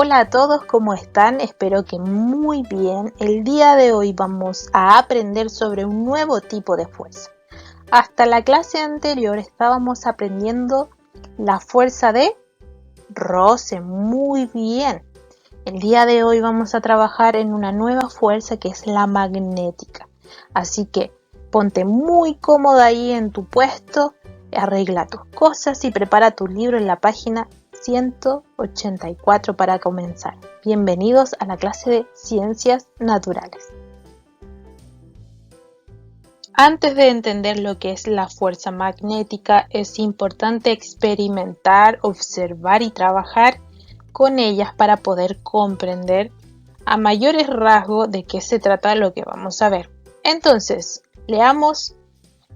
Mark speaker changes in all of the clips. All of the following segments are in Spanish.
Speaker 1: Hola a todos, ¿cómo están? Espero que muy bien. El día de hoy vamos a aprender sobre un nuevo tipo de fuerza. Hasta la clase anterior estábamos aprendiendo la fuerza de roce. Muy bien. El día de hoy vamos a trabajar en una nueva fuerza que es la magnética. Así que ponte muy cómoda ahí en tu puesto, arregla tus cosas y prepara tu libro en la página 184 para comenzar. Bienvenidos a la clase de Ciencias Naturales. Antes de entender lo que es la fuerza magnética, es importante experimentar, observar y trabajar con ellas para poder comprender a mayores rasgos de qué se trata lo que vamos a ver. Entonces, leamos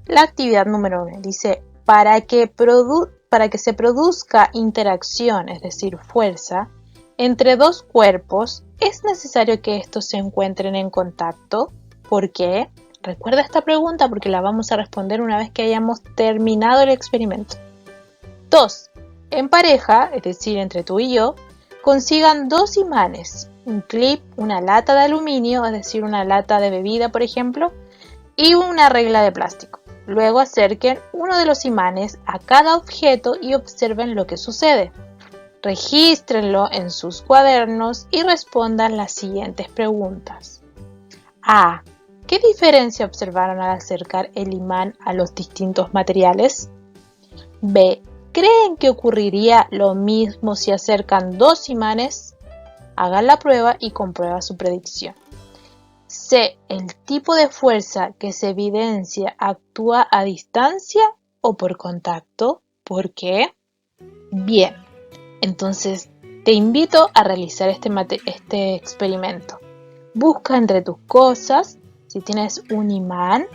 Speaker 1: la actividad número 1. Dice, para que se produzca interacción, es decir, fuerza, entre dos cuerpos, es necesario que estos se encuentren en contacto. ¿Por qué? Recuerda esta pregunta porque la vamos a responder una vez que hayamos terminado el experimento. 2. En pareja, es decir, entre tú y yo, consigan dos imanes, un clip, una lata de aluminio, es decir, una lata de bebida, por ejemplo, y una regla de plástico. Luego acerquen uno de los imanes a cada objeto y observen lo que sucede. Regístrenlo en sus cuadernos y respondan las siguientes preguntas. A. ¿Qué diferencia observaron al acercar el imán a los distintos materiales? B. ¿Creen que ocurriría lo mismo si acercan dos imanes? Hagan la prueba y comprueba su predicción. C. ¿El tipo de fuerza que se evidencia actúa a distancia o por contacto? ¿Por qué? Bien, entonces te invito a realizar este experimento. Busca entre tus cosas si tienes un imán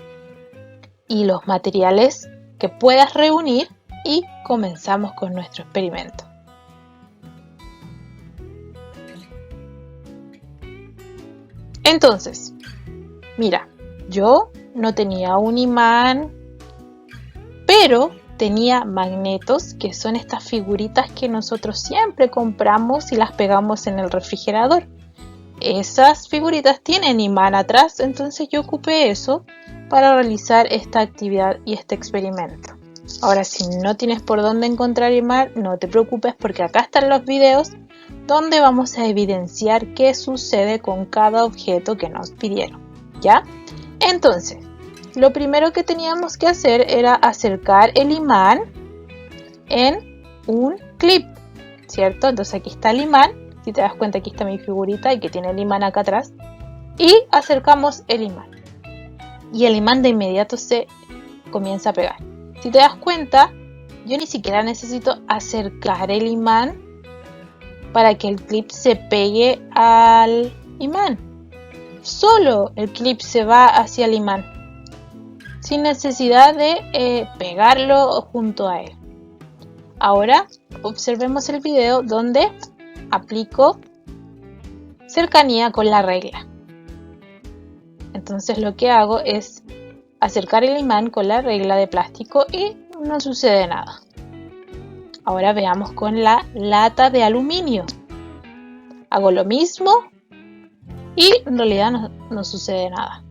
Speaker 1: y los materiales que puedas reunir y comenzamos con nuestro experimento. Entonces, mira, yo no tenía un imán, pero tenía magnetos, que son estas figuritas que nosotros siempre compramos y las pegamos en el refrigerador. Esas figuritas tienen imán atrás, entonces yo ocupé eso para realizar esta actividad y este experimento. Ahora, si no tienes por dónde encontrar imán, no te preocupes porque acá están los videos donde vamos a evidenciar qué sucede con cada objeto que nos pidieron, ¿ya? Entonces, lo primero que teníamos que hacer era acercar el imán en un clip, ¿cierto? Entonces aquí está el imán, si te das cuenta aquí está mi figurita y que tiene el imán acá atrás, y acercamos el imán. Y el imán de inmediato se comienza a pegar. Si te das cuenta, yo ni siquiera necesito acercar el imán para que el clip se pegue al imán. Solo el clip se va hacia el imán, sin necesidad de pegarlo junto a él. Ahora observemos el video donde aplico cercanía con la regla. Entonces lo que hago es acercar el imán con la regla de plástico y no sucede nada. Ahora veamos con la lata de aluminio. Hago lo mismo y en realidad no sucede nada.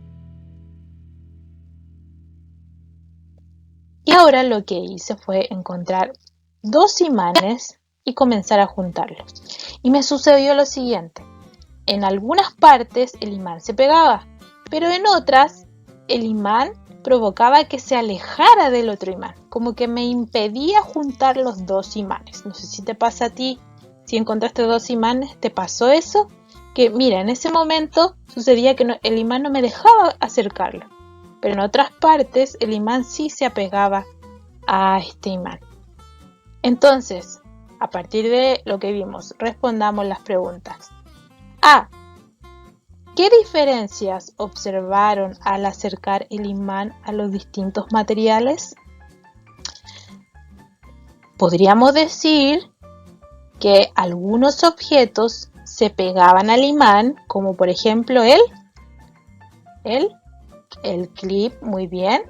Speaker 1: Y ahora lo que hice fue encontrar dos imanes y comenzar a juntarlos. Y me sucedió lo siguiente. En algunas partes el imán se pegaba, pero en otras el imán provocaba que se alejara del otro imán, como que me impedía juntar los dos imanes. No sé si te pasa a ti, si encontraste dos imanes, ¿te pasó eso? Que mira, en ese momento sucedía que el imán no me dejaba acercarlo, pero en otras partes el imán sí se apegaba a este imán. Entonces, a partir de lo que vimos, respondamos las preguntas. A. ¿Qué diferencias observaron al acercar el imán a los distintos materiales? Podríamos decir que algunos objetos se pegaban al imán, como por ejemplo el clip, muy bien,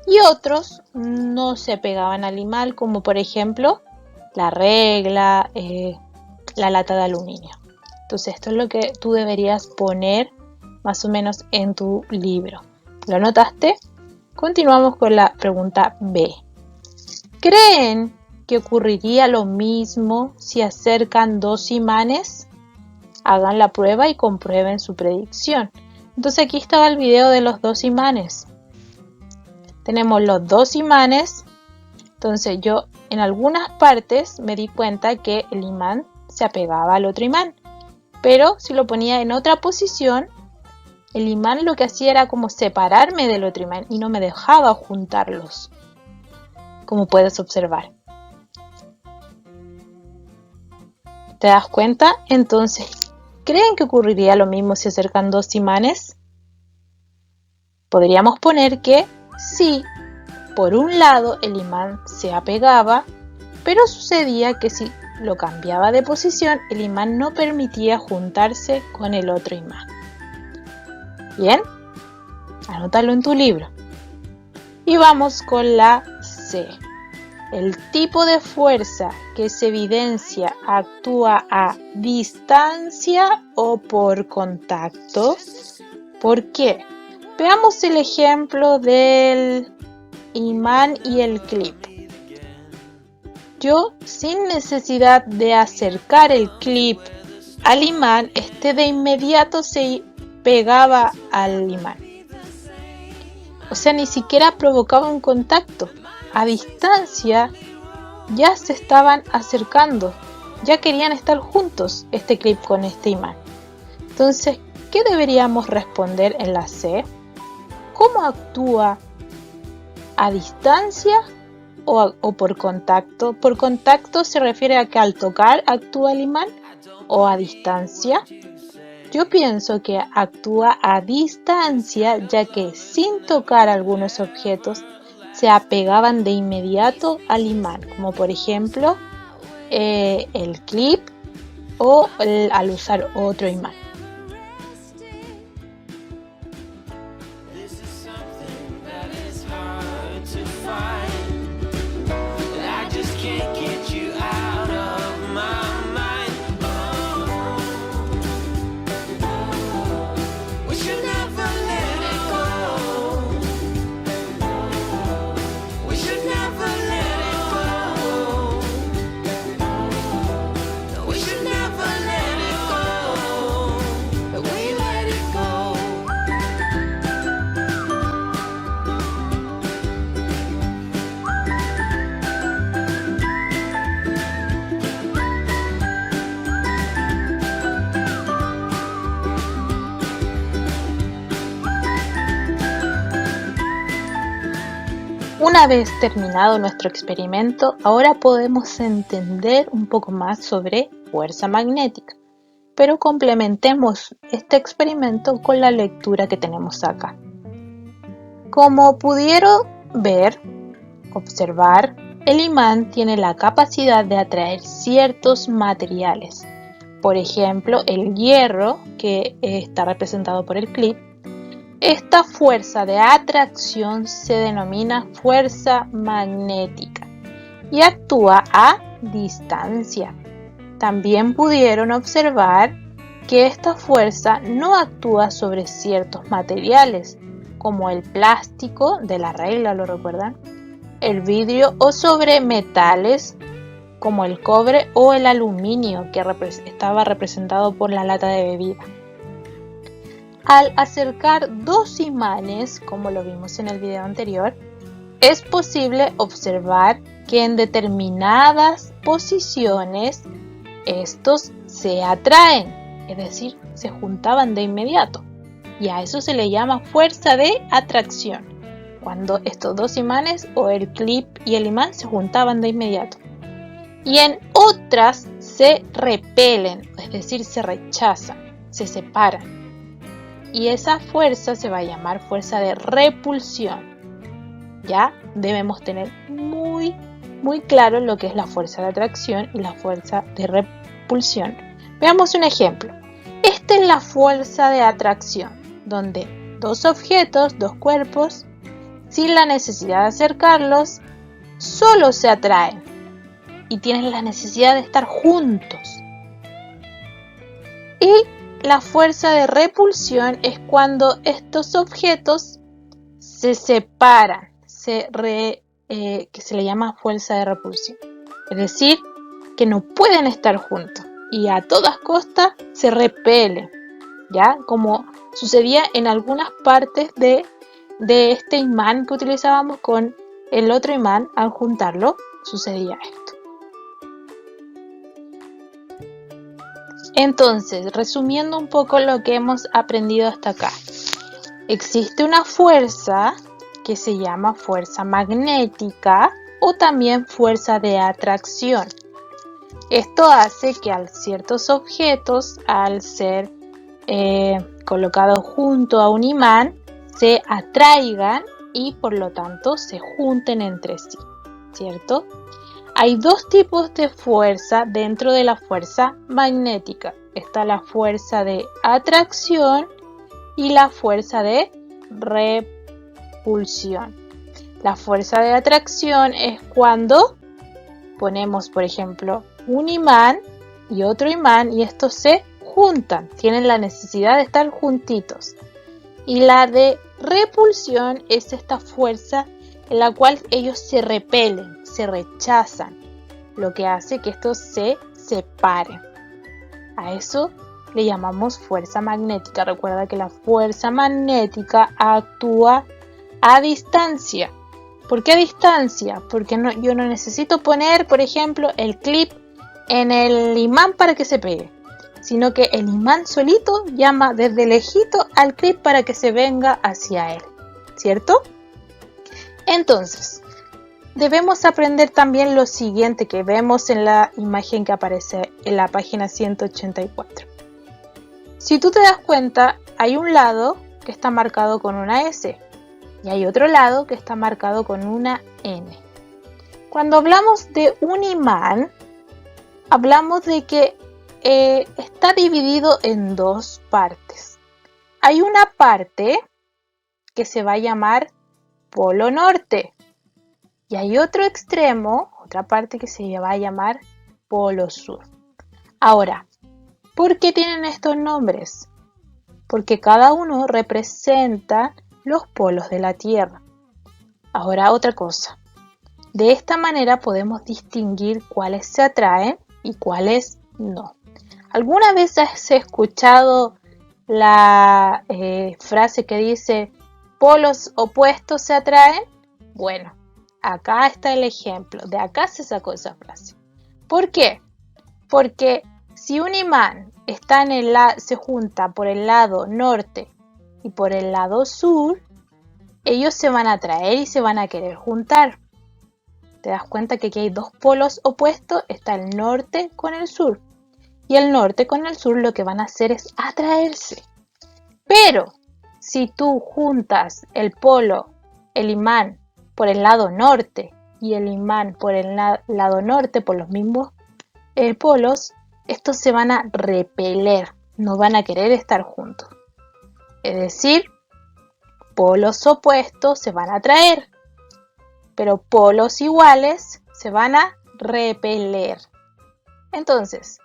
Speaker 1: y otros no se pegaban al imán, como por ejemplo la regla, la lata de aluminio. Entonces esto es lo que tú deberías poner más o menos en tu libro. ¿Lo anotaste? Continuamos con la pregunta B. ¿Creen que ocurriría lo mismo si acercan dos imanes? Hagan la prueba y comprueben su predicción. Entonces aquí estaba el video de los dos imanes. Tenemos los dos imanes. Entonces yo en algunas partes me di cuenta que el imán se apegaba al otro imán. Pero si lo ponía en otra posición, el imán lo que hacía era como separarme del otro imán y no me dejaba juntarlos, como puedes observar. ¿Te das cuenta? Entonces, ¿creen que ocurriría lo mismo si acercan dos imanes? Podríamos poner que sí, por un lado el imán se apegaba, pero sucedía que si lo cambiaba de posición, el imán no permitía juntarse con el otro imán. Bien, anótalo en tu libro. Y vamos con la C. El tipo de fuerza que se evidencia actúa a distancia o por contacto. ¿Por qué? Veamos el ejemplo del imán y el clip. Yo, sin necesidad de acercar el clip al imán, de inmediato se pegaba al imán. O sea, ni siquiera provocaba un contacto. A distancia ya se estaban acercando, ya querían estar juntos este clip con este imán. Entonces, ¿qué deberíamos responder en la C? ¿Cómo actúa? ¿A distancia o por contacto? Por contacto se refiere a que al tocar actúa el imán, o a distancia. Yo pienso que actúa a distancia, ya que sin tocar algunos objetos se apegaban de inmediato al imán, como por ejemplo el clip o al usar otro imán. Una vez terminado nuestro experimento, ahora podemos entender un poco más sobre fuerza magnética, pero complementemos este experimento con la lectura que tenemos acá. Como pudieron observar, el imán tiene la capacidad de atraer ciertos materiales. Por ejemplo, el hierro, que está representado por el clip. Esta fuerza de atracción se denomina fuerza magnética y actúa a distancia. También pudieron observar que esta fuerza no actúa sobre ciertos materiales, como el plástico de la regla, ¿lo recuerdan? El vidrio, o sobre metales como el cobre o el aluminio, que estaba representado por la lata de bebida. Al acercar dos imanes, como lo vimos en el video anterior, es posible observar que en determinadas posiciones estos se atraen, es decir, se juntaban de inmediato. Y a eso se le llama fuerza de atracción, cuando estos dos imanes o el clip y el imán se juntaban de inmediato. Y en otras se repelen, es decir, se rechazan, se separan. Y esa fuerza se va a llamar fuerza de repulsión. Ya debemos tener muy claro lo que es la fuerza de atracción y la fuerza de repulsión. Veamos un ejemplo. Esta es la fuerza de atracción, donde dos objetos, dos cuerpos, sin la necesidad de acercarlos, solo se atraen y tienen la necesidad de estar juntos. Y la fuerza de repulsión es cuando estos objetos se separan, que se le llama fuerza de repulsión. Es decir, que no pueden estar juntos y a todas costas se repelen, ¿ya? Como sucedía en algunas partes de este imán que utilizábamos con el otro imán. Al juntarlo, sucedía esto. Entonces, resumiendo un poco lo que hemos aprendido hasta acá, existe una fuerza que se llama fuerza magnética o también fuerza de atracción. Esto hace que a ciertos objetos, al ser colocados junto a un imán, se atraigan y por lo tanto se junten entre sí, ¿cierto? Hay dos tipos de fuerza dentro de la fuerza magnética. Está la fuerza de atracción y la fuerza de repulsión. La fuerza de atracción es cuando ponemos, por ejemplo, un imán y otro imán y estos se juntan, tienen la necesidad de estar juntitos. Y la de repulsión es esta fuerza en la cual ellos se repelen, se rechazan, lo que hace que estos se separen. A eso le llamamos fuerza magnética. Recuerda que la fuerza magnética actúa a distancia. ¿Por qué a distancia? Porque yo no necesito poner, por ejemplo, el clip en el imán para que se pegue, sino que el imán solito llama desde lejito al clip para que se venga hacia él, ¿cierto? Entonces, debemos aprender también lo siguiente que vemos en la imagen que aparece en la página 184. Si tú te das cuenta, hay un lado que está marcado con una S y hay otro lado que está marcado con una N. Cuando hablamos de un imán, hablamos de que está dividido en dos partes. Hay una parte que se va a llamar polo norte y hay otro extremo, otra parte que se va a llamar polo sur. Ahora, ¿por qué tienen estos nombres? Porque cada uno representa los polos de la Tierra. Ahora otra cosa. De esta manera podemos distinguir cuáles se atraen y cuáles no. ¿Alguna vez has escuchado la frase que dice polos opuestos se atraen? Bueno, acá está el ejemplo. De acá se sacó esa frase. ¿Por qué? Porque si un imán está se junta por el lado norte y por el lado sur, ellos se van a atraer y se van a querer juntar. Te das cuenta que aquí hay dos polos opuestos, está el norte con el sur. Y el norte con el sur lo que van a hacer es atraerse. Pero si tú juntas el imán por el lado norte y el imán por el lado norte, por los mismos polos, estos se van a repeler, no van a querer estar juntos. Es decir, polos opuestos se van a atraer, pero polos iguales se van a repeler. Entonces,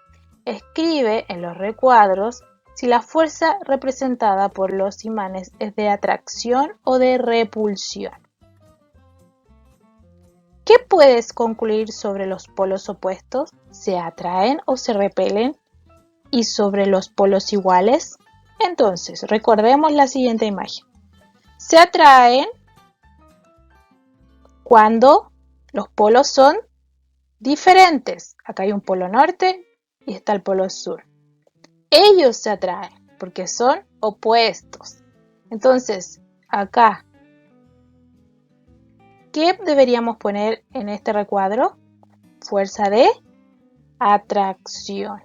Speaker 1: escribe en los recuadros si la fuerza representada por los imanes es de atracción o de repulsión. ¿Qué puedes concluir sobre los polos opuestos? ¿Se atraen o se repelen? ¿Y sobre los polos iguales? Entonces, recordemos la siguiente imagen. Se atraen cuando los polos son diferentes. Acá hay un polo norte y está el polo sur. Ellos se atraen porque son opuestos. Entonces, acá, ¿qué deberíamos poner en este recuadro? Fuerza de atracción.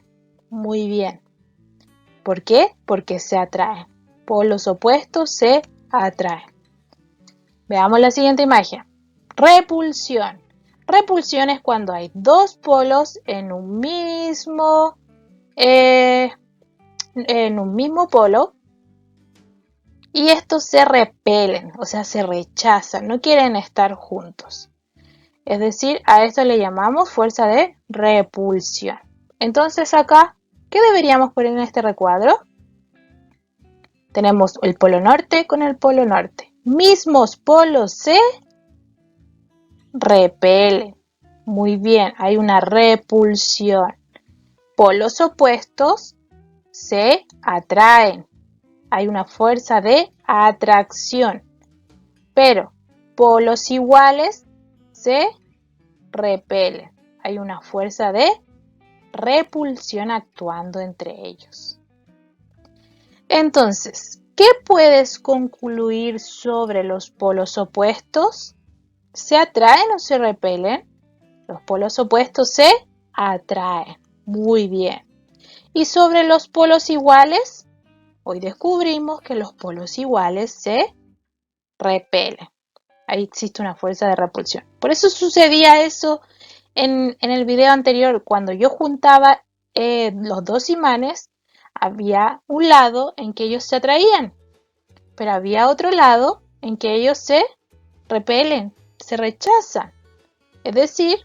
Speaker 1: Muy bien. ¿Por qué? Porque se atraen. Polos opuestos se atraen. Veamos la siguiente imagen. Repulsión. Repulsión es cuando hay dos polos en un mismo polo y estos se repelen, o sea, se rechazan, no quieren estar juntos. Es decir, a esto le llamamos fuerza de repulsión. Entonces acá ¿Qué deberíamos poner en este recuadro? Tenemos el polo norte con el polo norte. Mismos polos se repelen. Muy bien, hay una repulsión. Polos opuestos se atraen. Hay una fuerza de atracción. Pero polos iguales se repelen. Hay una fuerza de repulsión actuando entre ellos. Entonces, ¿qué puedes concluir sobre los polos opuestos? ¿Se atraen o se repelen? Los polos opuestos se atraen. Muy bien. ¿Y sobre los polos iguales? Hoy descubrimos que los polos iguales se repelen. Ahí existe una fuerza de repulsión. Por eso sucedía eso en el video anterior. Cuando yo juntaba los dos imanes, había un lado en que ellos se atraían, pero había otro lado en que ellos se repelen, se rechazan. Es decir,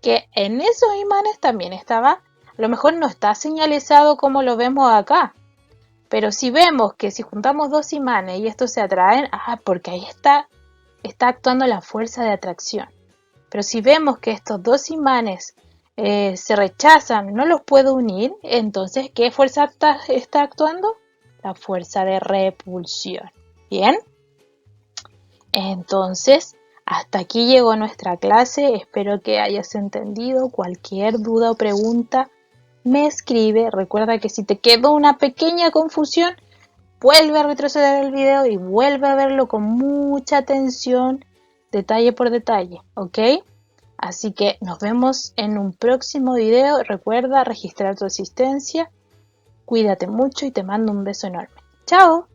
Speaker 1: que en esos imanes también estaba, a lo mejor no está señalizado como lo vemos acá, pero si vemos que si juntamos dos imanes y estos se atraen, porque ahí está actuando la fuerza de atracción. Pero si vemos que estos dos imanes se rechazan, no los puedo unir, entonces ¿qué fuerza está actuando? La fuerza de repulsión. ¿Bien? Entonces, hasta aquí llegó nuestra clase. Espero que hayas entendido. Cualquier duda o pregunta, me escribe. Recuerda que si te quedó una pequeña confusión, vuelve a retroceder el video y vuelve a verlo con mucha atención, detalle por detalle, ¿ok? Así que nos vemos en un próximo video. Recuerda registrar tu asistencia. Cuídate mucho y te mando un beso enorme. ¡Chao!